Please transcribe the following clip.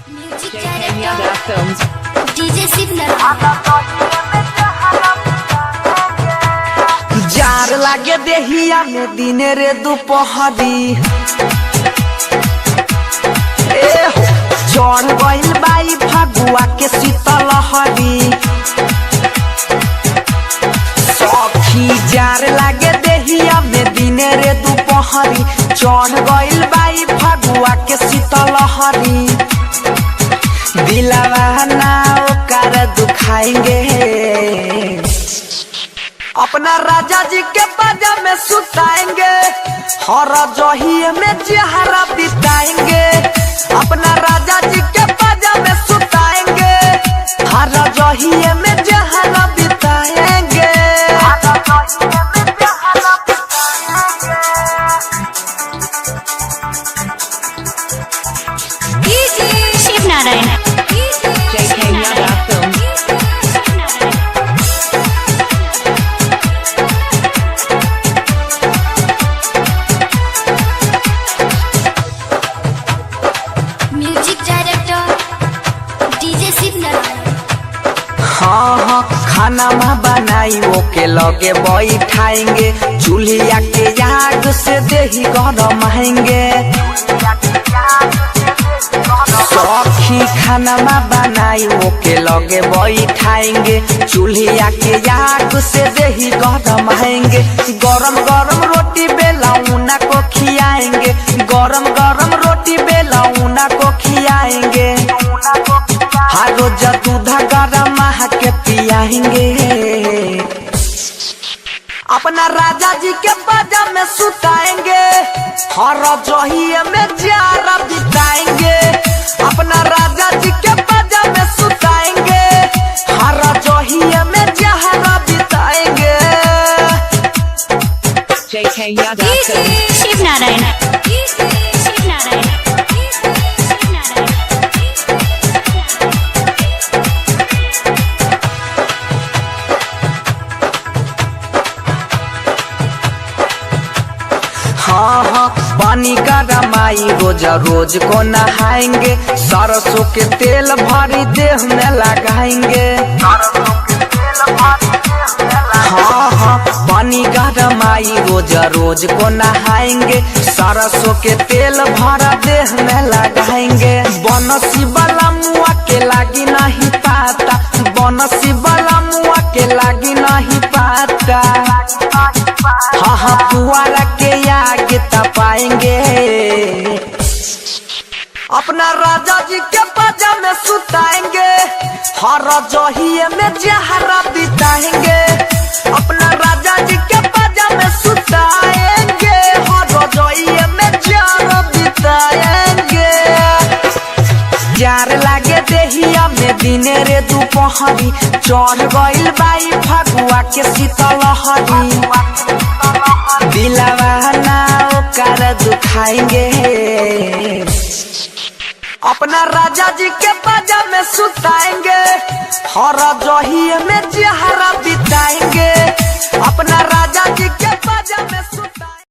Films. DJ Signal. जार लागे देहिया में दिने रे दुपहरी चढ़ गइल बाई फगुआ के शीतल हरी सखी जार लागे देहिया में दिने रे दुपहरी चढ़ गइल बाई फगुआ के शीतल हरी दिलवा ना ओकर दुखाएंगे अपना राजा जी के बाजा में सुताएंगे हर जहिए में चेहरा बिताएंगे अपना राजा जी के बाजा में सुताएंगे हर जहिए में चेहरा बिताएंगे Shiv Narayan JK Yada Films. Music director DJ signal. हाँ खाना में बनाई ओके लगे बैठाएंगे चूल्हिया के आग से देही गरम आएंगे सखी खाना में बनाई ओके लगे बैठाएंगे चूल्हिया के आग से देही गरम आएंगे गरम गरम रोटी बेलौना को खियाएंगे गरम गरम रोटी बेलौना को खियाएंगे हर रोज दूध गरम के पियाएंगे अपना राजा जी के बाजा में सुताएंगे हर जहिए में जारा बिताएंगे अपना राजा जी के बाजा में सुताएंगे हर जहिए में जारा बिताएंगे JK Yada Films. Shiv Narayan Shiv Narayan. हाँ पानी गरमाई रोज रोज को नहाएंगे सरसों के तेल भरी देह में लगाएंगे हाँ पानी गरमाई रोज रोज को नहाएंगे सरसों के तेल भरा देह में लगाएंगे बनसी वाला मुआ के लागी नहीं पाता बनसी वाला मुआ के लागी नहीं पाता हाँ पुआरा के आगे तपाएंगे अपना राजा जी के बाजा में सुताएंगे हर जहिए में जहरा बिताएंगे अपना राजा जी के बाजा में सुताएंगे हर जहिए में जहरा बिताएंगे जार लागे देहिया में दिने रे दुपहरी चढ़ गइल बाई फगुआ के शीतल हरी दिलवा ना ओकर दुखाएंगे अपना राजा जी के बाजा में सुताएंगे हर जहिए में चेहरा बिताएंगे अपना राजा जी के बाजा में